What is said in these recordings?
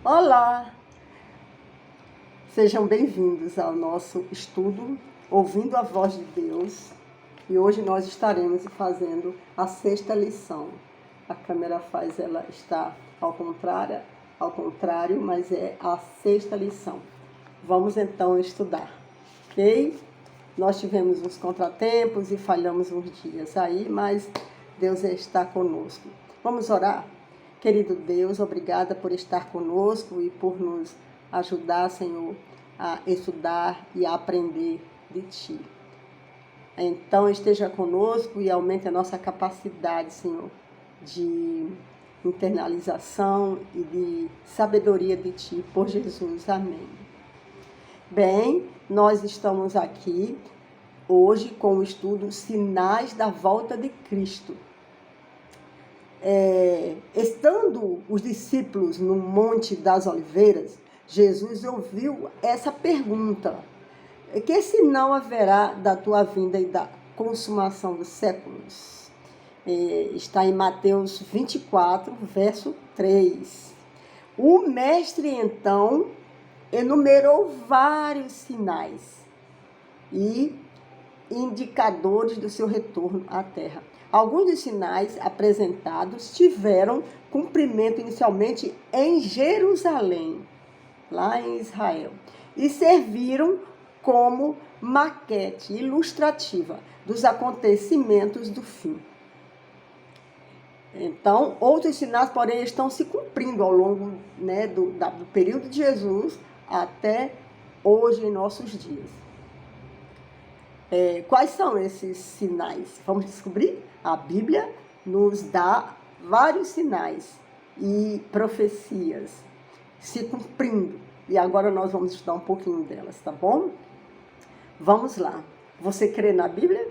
Olá! Sejam bem-vindos ao nosso estudo Ouvindo a Voz de Deus. E hoje nós estaremos fazendo a 6ª lição. A câmera faz ela estar ao contrário, mas é a 6ª lição. Vamos então estudar, ok? Nós tivemos uns contratempos e falhamos uns dias aí, mas Deus está conosco. Vamos orar? Querido Deus, obrigada por estar conosco e por nos ajudar, Senhor, a estudar e a aprender de Ti. Então, esteja conosco e aumente a nossa capacidade, Senhor, de internalização e de sabedoria de Ti, por Jesus. Amém. Bem, nós estamos aqui hoje com o estudo Sinais da Volta de Cristo. Estando os discípulos no Monte das Oliveiras, Jesus ouviu essa pergunta: que sinal haverá da tua vinda e da consumação dos séculos? Está em Mateus 24, verso 3. O mestre, então, enumerou vários sinais e indicadores do seu retorno à Terra. Alguns dos sinais apresentados tiveram cumprimento inicialmente em Jerusalém, lá em Israel, e serviram como maquete ilustrativa dos acontecimentos do fim. Então, outros sinais, porém, estão se cumprindo ao longo, do período de Jesus até hoje, em nossos dias. Quais são esses sinais? Vamos descobrir? A Bíblia nos dá vários sinais e profecias se cumprindo. E agora nós vamos estudar um pouquinho delas, tá bom? Vamos lá. Você crê na Bíblia?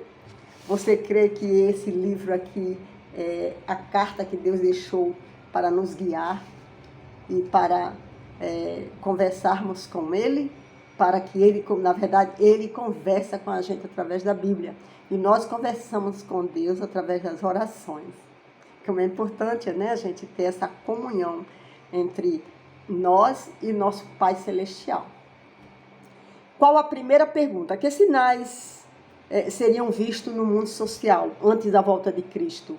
Você crê que esse livro aqui é a carta que Deus deixou para nos guiar e para conversarmos com Ele? Para que Ele, na verdade, Ele conversa com a gente através da Bíblia. E nós conversamos com Deus através das orações. Como é importante, a gente ter essa comunhão entre nós e nosso Pai Celestial. Qual a primeira pergunta? Que sinais seriam vistos no mundo social antes da volta de Cristo?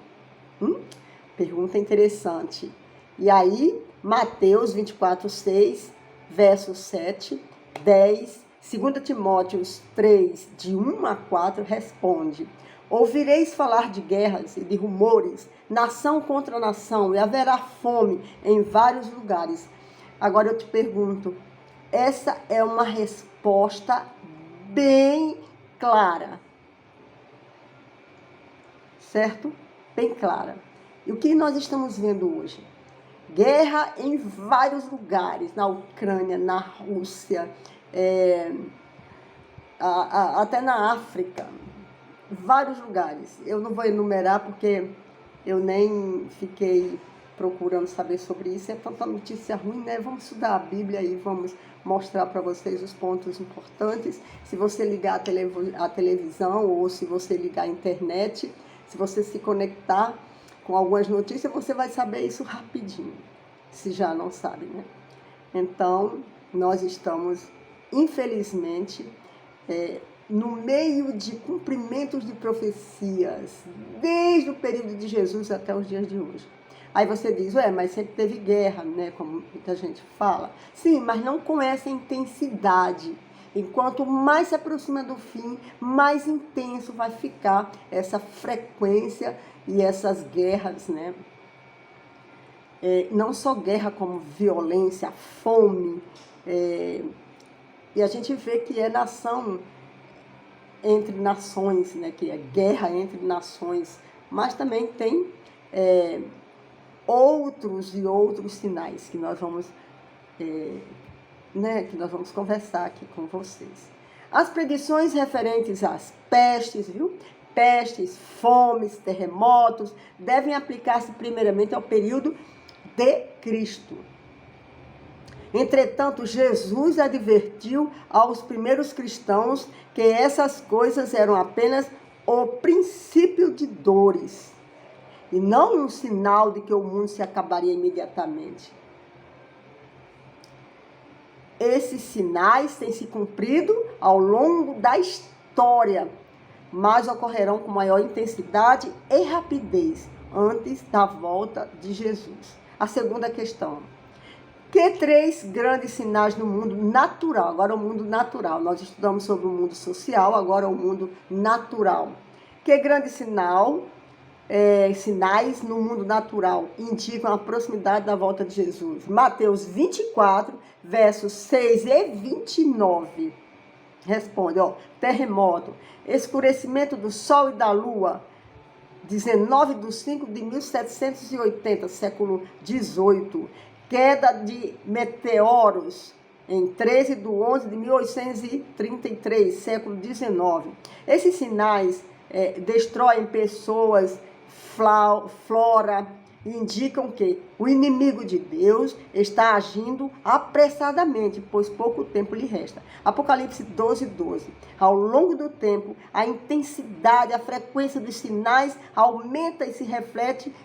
Pergunta interessante. E aí, Mateus 24, 6, verso 7, 10, 2 Timóteo 3, de 1 a 4, responde: ouvireis falar de guerras e de rumores, nação contra nação, e haverá fome em vários lugares. Agora eu te pergunto, essa é uma resposta bem clara, certo? Bem clara. E o que nós estamos vendo hoje? Guerra em vários lugares, na Ucrânia, na Rússia, até na África, vários lugares. Eu não vou enumerar porque eu nem fiquei procurando saber sobre isso. É tanta notícia ruim, né? Vamos estudar a Bíblia e vamos mostrar para vocês os pontos importantes. Se você ligar a televisão ou se você ligar a internet, se você se conectar com algumas notícias, você vai saber isso rapidinho, se já não sabe, né? Então, nós estamos, infelizmente, no meio de cumprimentos de profecias, desde o período de Jesus até os dias de hoje. Aí você diz, mas sempre teve guerra, né? Como muita gente fala. Sim, mas não com essa intensidade. Enquanto mais se aproxima do fim, mais intenso vai ficar essa frequência e essas guerras, né? Não só guerra, como violência, fome. E a gente vê que é nação entre nações, né? Que é guerra entre nações. Mas também tem outros sinais que nós vamos que nós vamos conversar aqui com vocês. As predições referentes às pestes, pestes, fomes, terremotos, devem aplicar-se primeiramente ao período de Cristo. Entretanto, Jesus advertiu aos primeiros cristãos que essas coisas eram apenas o princípio de dores e não um sinal de que o mundo se acabaria imediatamente. Esses sinais têm se cumprido ao longo da história, mas ocorrerão com maior intensidade e rapidez antes da volta de Jesus. A segunda questão. Que 3 grandes sinais no mundo natural? Agora o mundo natural. Nós estudamos sobre o mundo social, agora o mundo natural. Que grande sinais no mundo natural indicam a proximidade da volta de Jesus? Mateus 24, versos 6 e 29. Responde, terremoto, escurecimento do sol e da lua, 19/5/1780, século 18. Queda de meteoros em 13/11/1833, século 19. Esses sinais destroem pessoas, flora, indicam que o inimigo de Deus está agindo apressadamente, pois pouco tempo lhe resta. Apocalipse 12:12. Ao longo do tempo, a intensidade, a frequência dos sinais aumenta e se reflete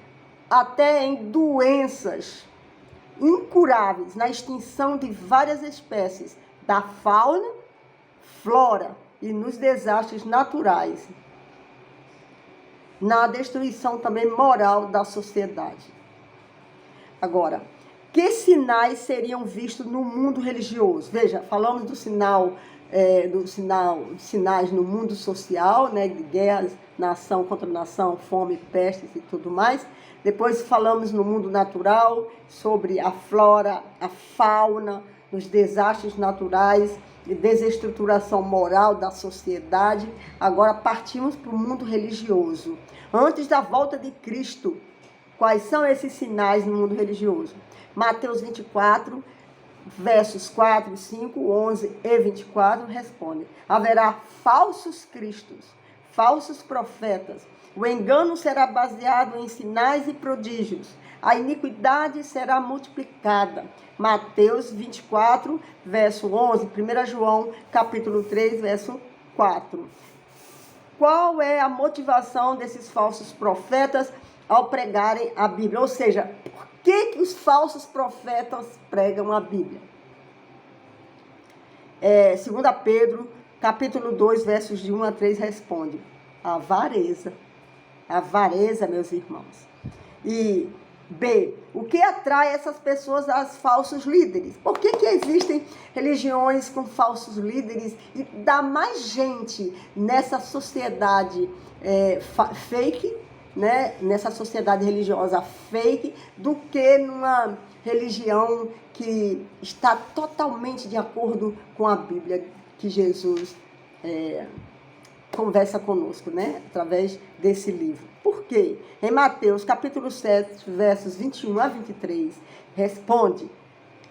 até em doenças incuráveis, na extinção de várias espécies da fauna, flora e nos desastres naturais, na destruição também moral da sociedade. Agora, que sinais seriam vistos no mundo religioso? Veja, falamos do sinais no mundo social, né, de guerras, nação contra nação, fome, pestes e tudo mais. Depois falamos no mundo natural, sobre a flora, a fauna, os desastres naturais e desestruturação moral da sociedade. Agora partimos para o mundo religioso. Antes da volta de Cristo, quais são esses sinais no mundo religioso? Mateus 24, versos 4, 5, 11 e 24 responde: haverá falsos cristos, falsos profetas. O engano será baseado em sinais e prodígios. A iniquidade será multiplicada. Mateus 24, verso 11. 1 João, capítulo 3, verso 4. Qual é a motivação desses falsos profetas ao pregarem a Bíblia? Ou seja, por que os falsos profetas pregam a Bíblia? 2 Pedro, capítulo 2, versos de 1 a 3, responde: avareza. Avareza, meus irmãos. E B, o que atrai essas pessoas aos falsos líderes? Por que existem religiões com falsos líderes e dá mais gente nessa sociedade fake, né? Nessa sociedade religiosa fake, do que numa religião que está totalmente de acordo com a Bíblia, que Jesus conversa conosco, né? Através desse livro. Por quê? Em Mateus, capítulo 7, versos 21 a 23, responde: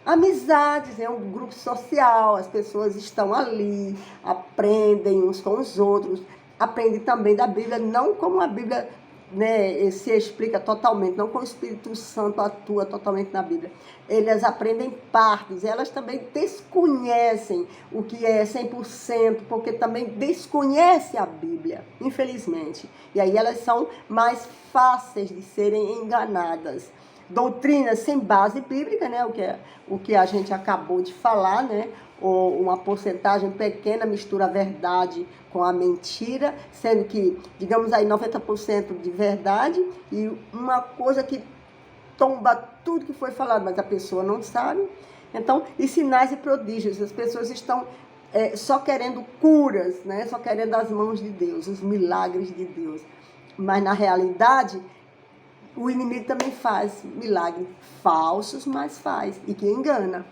amizades é um grupo social, as pessoas estão ali, aprendem uns com os outros, aprendem também da Bíblia, não como a Bíblia, né, se explica totalmente, não como o Espírito Santo atua totalmente na Bíblia. Elas aprendem partes, elas também desconhecem o que é 100%, porque também desconhecem a Bíblia, infelizmente. E aí elas são mais fáceis de serem enganadas. Doutrinas sem base bíblica, né, o que a gente acabou de falar, né, ou uma porcentagem pequena mistura a verdade com a mentira, sendo que, digamos aí, 90% de verdade e uma coisa que tomba tudo que foi falado, mas a pessoa não sabe. Então, e sinais e prodígios, as pessoas estão só querendo curas, né, só querendo as mãos de Deus, os milagres de Deus. Mas, na realidade, o inimigo também faz milagres falsos, mas faz, e que engana.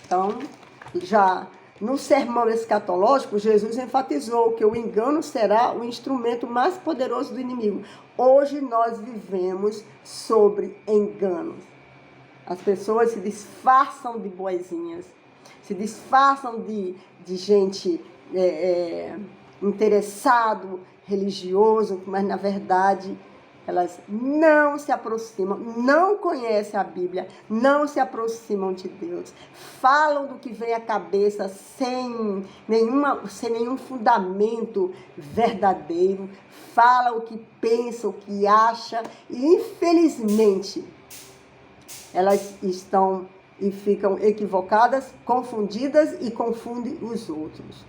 Então, já no sermão escatológico, Jesus enfatizou que o engano será o instrumento mais poderoso do inimigo. Hoje nós vivemos sobre enganos. As pessoas se disfarçam de boazinhas, se disfarçam de gente interessado, religioso, mas na verdade elas não se aproximam, não conhecem a Bíblia, não se aproximam de Deus. Falam do que vem à cabeça sem nenhum fundamento verdadeiro. Falam o que pensam, o que acham. E, infelizmente, elas estão e ficam equivocadas, confundidas e confundem os outros.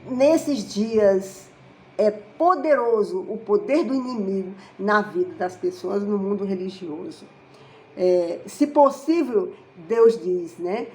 Nesses dias é poderoso o poder do inimigo na vida das pessoas no mundo religioso. Se possível, Deus diz, né?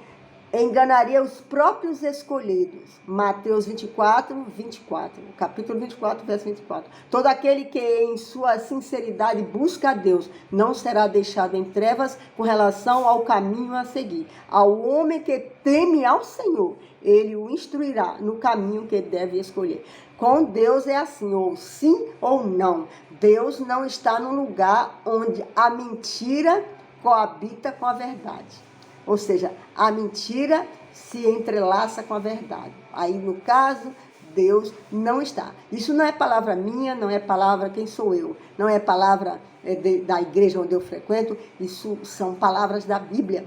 Enganaria os próprios escolhidos. Mateus 24, 24. Capítulo 24, verso 24. Todo aquele que em sua sinceridade busca a Deus não será deixado em trevas com relação ao caminho a seguir. Ao homem que teme ao Senhor, ele o instruirá no caminho que deve escolher. Com Deus é assim, ou sim ou não. Deus não está num lugar onde a mentira coabita com a verdade. Ou seja, a mentira se entrelaça com a verdade. Aí, no caso, Deus não está. Isso não é palavra minha, não é palavra quem sou eu, não é palavra da igreja onde eu frequento, isso são palavras da Bíblia,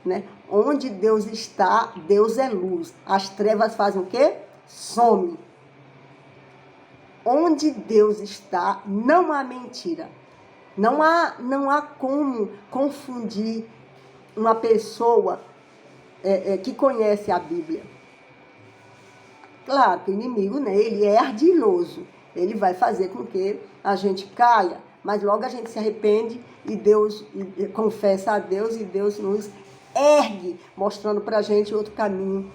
né? Onde Deus está, Deus é luz. As trevas fazem o quê? Some. Onde Deus está, não há mentira. Não há como confundir uma pessoa que conhece a Bíblia. Claro que o inimigo, né, ele é ardiloso, ele vai fazer com que a gente caia, mas logo a gente se arrepende e Deus confessa a Deus e Deus nos ergue, mostrando para a gente outro caminho,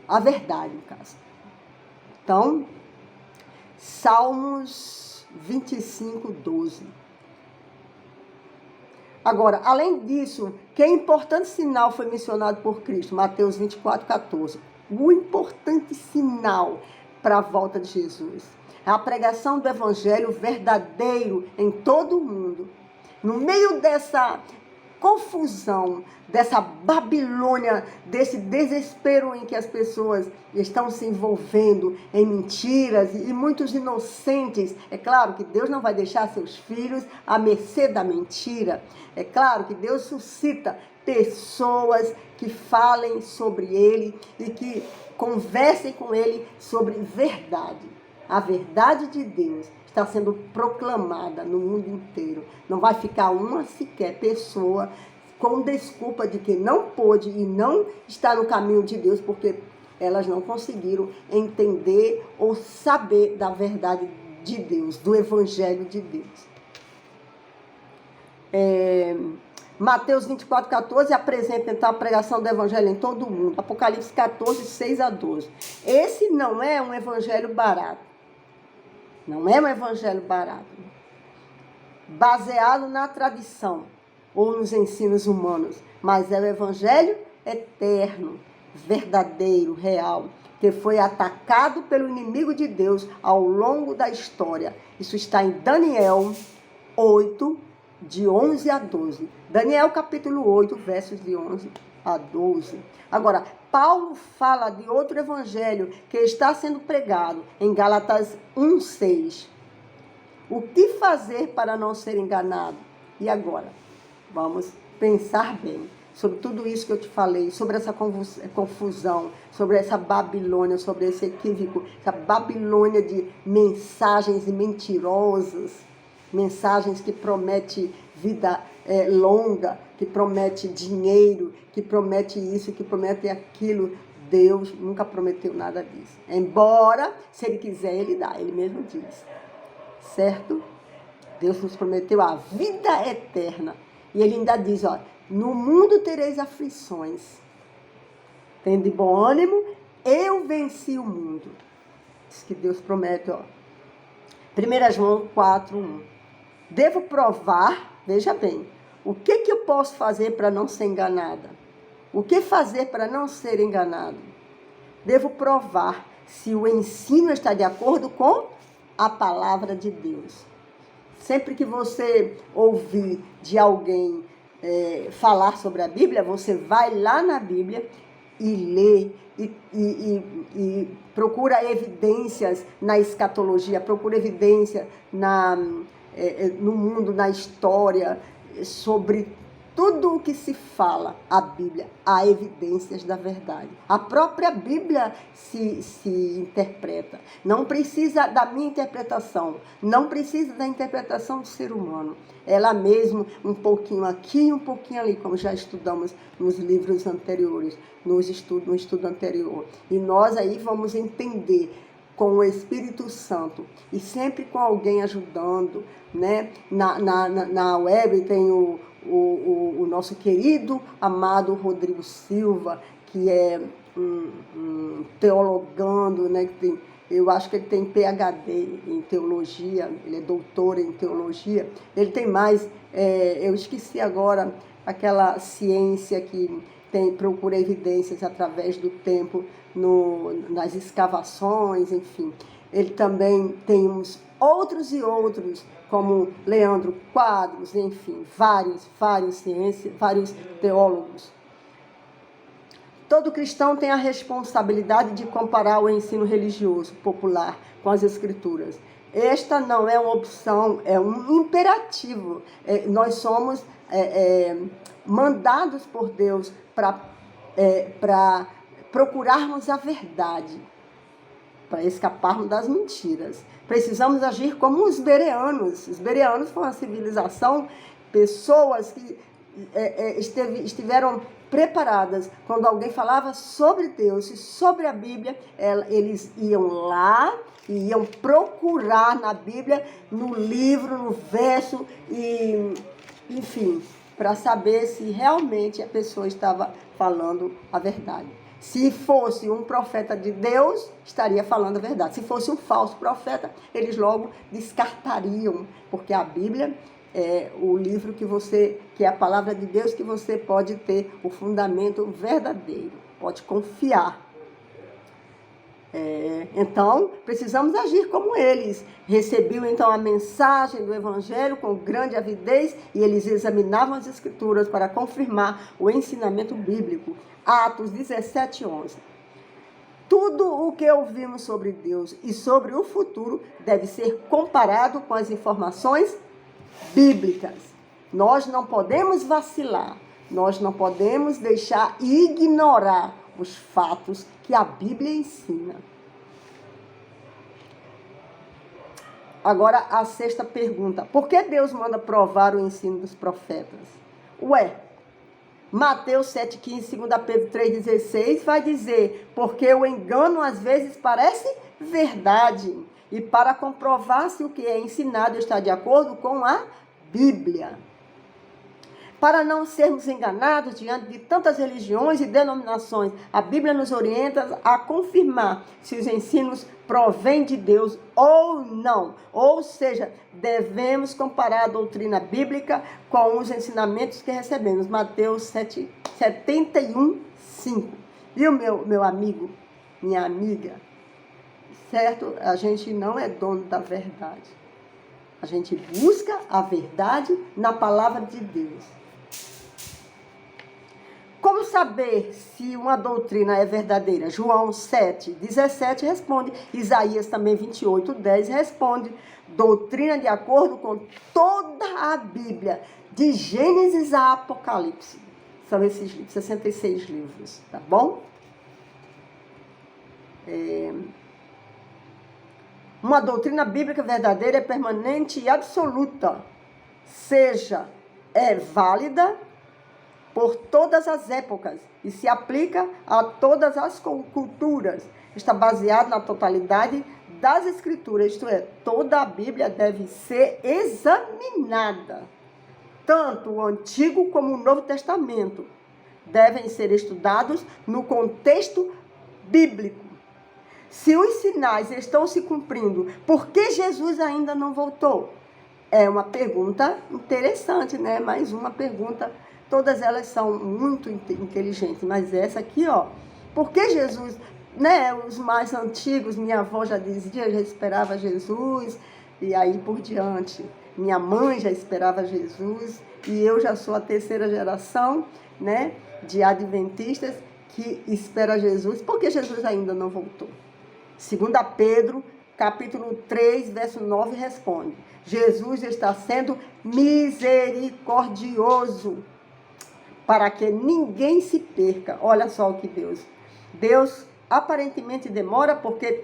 a verdade, no caso. Então, Salmos 25, 12. Agora, além disso, que importante sinal foi mencionado por Cristo? Mateus 24, 14. O importante sinal para a volta de Jesus é a pregação do evangelho verdadeiro em todo o mundo. No meio dessa confusão, dessa Babilônia, desse desespero em que as pessoas estão se envolvendo em mentiras e muitos inocentes. É claro que Deus não vai deixar seus filhos à mercê da mentira. É claro que Deus suscita pessoas que falem sobre Ele e que conversem com Ele sobre verdade. A verdade de Deus está sendo proclamada no mundo inteiro. Não vai ficar uma sequer pessoa com desculpa de que não pôde e não está no caminho de Deus, porque elas não conseguiram entender ou saber da verdade de Deus, do Evangelho de Deus. Mateus 24, 14 apresenta então a pregação do Evangelho em todo o mundo. Apocalipse 14, 6 a 12. Esse não é um evangelho barato. Não é um evangelho barato, baseado na tradição ou nos ensinos humanos, mas é o evangelho eterno, verdadeiro, real, que foi atacado pelo inimigo de Deus ao longo da história. Isso está em Daniel 8, de 11 a 12. Daniel capítulo 8, versos de 11 a 12. Agora, Paulo fala de outro evangelho que está sendo pregado em Gálatas 1:6. O que fazer para não ser enganado? E agora? Vamos pensar bem sobre tudo isso que eu te falei, sobre essa confusão, sobre essa Babilônia, sobre esse equívoco, essa Babilônia de mensagens mentirosas, mensagens que prometem vida longa, que promete dinheiro, que promete isso, que promete aquilo. Deus nunca prometeu nada disso. Embora, se Ele quiser, Ele dá. Ele mesmo diz. Certo? Deus nos prometeu a vida eterna. E Ele ainda diz, ó, no mundo tereis aflições. Tende de bom ânimo, eu venci o mundo. Diz que Deus promete, ó. 1 João 4:1. Devo provar, veja bem, o que eu posso fazer para não ser enganada? O que fazer para não ser enganado? Devo provar se o ensino está de acordo com a palavra de Deus. Sempre que você ouvir de alguém falar sobre a Bíblia, você vai lá na Bíblia e lê e procura evidências na escatologia, procura evidência no mundo, na história, sobre tudo o que se fala, a Bíblia, há evidências da verdade. A própria Bíblia se interpreta. Não precisa da minha interpretação, não precisa da interpretação do ser humano. Ela mesmo, um pouquinho aqui, um pouquinho ali, como já estudamos nos livros anteriores, no estudo anterior. E nós aí vamos entender com o Espírito Santo e sempre com alguém ajudando, né? Na web tem o nosso querido, amado Rodrigo Silva, que é um teologando, né? Eu acho que ele tem PhD em teologia, ele é doutor em teologia. Ele tem mais, eu esqueci agora, aquela ciência que procura evidências através do tempo, nas escavações, enfim. Ele também tem uns outros e outros, como Leandro Quadros, enfim, vários teólogos. Todo cristão tem a responsabilidade de comparar o ensino religioso popular com as Escrituras. Esta não é uma opção, é um imperativo. Nós somos mandados por Deus para procurarmos a verdade, para escaparmos das mentiras. Precisamos agir como os bereanos. Os bereanos foram uma civilização, pessoas que estiveram preparadas. Quando alguém falava sobre Deus e sobre a Bíblia, eles iam lá e iam procurar na Bíblia, no livro, no verso, e, enfim, para saber se realmente a pessoa estava falando a verdade. Se fosse um profeta de Deus, estaria falando a verdade. Se fosse um falso profeta, eles logo descartariam, porque a Bíblia é o livro que é a palavra de Deus, que você pode ter o fundamento verdadeiro, pode confiar. Então, precisamos agir como eles. Recebiam então a mensagem do Evangelho com grande avidez e eles examinavam as Escrituras para confirmar o ensinamento bíblico. Atos 17:11. Tudo o que ouvimos sobre Deus e sobre o futuro deve ser comparado com as informações bíblicas. Nós não podemos vacilar, nós não podemos deixar ignorar os fatos que a Bíblia ensina. Agora, a sexta pergunta. Por que Deus manda provar o ensino dos profetas? Mateus 7,15, 2 Pedro 3,16 vai dizer, porque o engano às vezes parece verdade, e para comprovar se o que é ensinado está de acordo com a Bíblia. Para não sermos enganados diante de tantas religiões e denominações, a Bíblia nos orienta a confirmar se os ensinos provêm de Deus ou não. Ou seja, devemos comparar a doutrina bíblica com os ensinamentos que recebemos. Mateus 71:5. Viu, meu amigo, minha amiga? Certo? A gente não é dono da verdade. A gente busca a verdade na palavra de Deus. Como saber se uma doutrina é verdadeira? João 7:17 responde. Isaías também 28:10 responde. Doutrina de acordo com toda a Bíblia, de Gênesis a Apocalipse. São esses 66 livros, tá bom? Uma doutrina bíblica verdadeira é permanente e absoluta. É válida por todas as épocas e se aplica a todas as culturas. Está baseado na totalidade das Escrituras, isto é, toda a Bíblia deve ser examinada. Tanto o Antigo como o Novo Testamento devem ser estudados no contexto bíblico. Se os sinais estão se cumprindo, por que Jesus ainda não voltou? É uma pergunta interessante, né? Mais uma pergunta. Todas elas são muito inteligentes, mas essa aqui, por que Jesus, né? Os mais antigos, minha avó já dizia, já esperava Jesus, e aí por diante. Minha mãe já esperava Jesus, e eu já sou a terceira geração, né? De adventistas que espera Jesus. Por que Jesus ainda não voltou? 2 Pedro, capítulo 3, verso 9, responde. Jesus está sendo misericordioso. para que ninguém se perca. Olha só o que Deus aparentemente demora, porque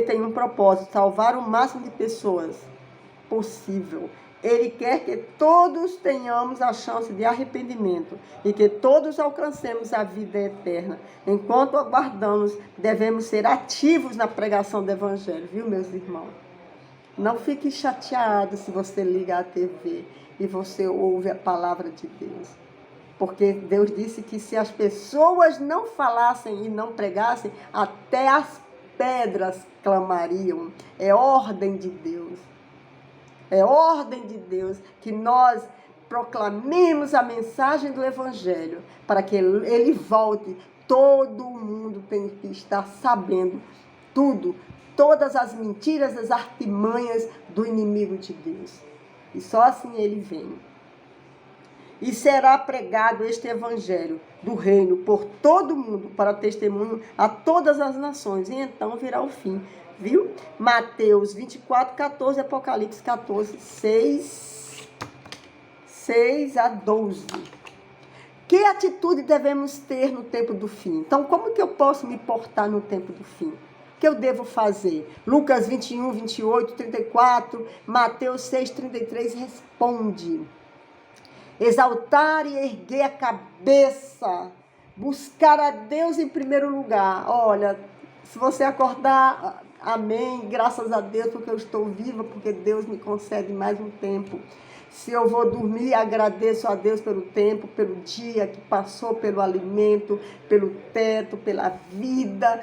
tem um propósito, salvar o máximo de pessoas possível. Ele quer que todos tenhamos a chance de arrependimento e que todos alcancemos a vida eterna. Enquanto aguardamos, devemos ser ativos na pregação do Evangelho, viu, meus irmãos? Não fique chateado se você liga a TV e você ouve a palavra de Deus. Porque Deus disse que se as pessoas não falassem e não pregassem, até as pedras clamariam. É ordem de Deus. É ordem de Deus que nós proclamemos a mensagem do Evangelho para que ele volte. Todo mundo tem que estar sabendo tudo, todas as mentiras, as artimanhas do inimigo de Deus. E só assim ele vem. E será pregado este Evangelho do reino por todo mundo para testemunho a todas as nações. E então virá o fim. Viu? Mateus 24, 14, Apocalipse 14, 6 a 12. Que atitude devemos ter no tempo do fim? Então, como que eu posso me portar no tempo do fim? O que eu devo fazer? Lucas 21, 28, 34, Mateus 6, 33 responde. Exaltar e erguer a cabeça, buscar a Deus em primeiro lugar. Olha, se você acordar, amém, graças a Deus, porque eu estou viva, porque Deus me concede mais um tempo. Se eu vou dormir, agradeço a Deus pelo tempo, pelo dia que passou, pelo alimento, pelo teto, pela vida,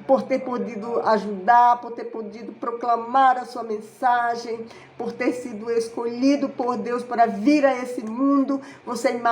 por ter podido ajudar, por ter podido proclamar a sua mensagem, por ter sido escolhido por Deus para vir a esse mundo. Você imagina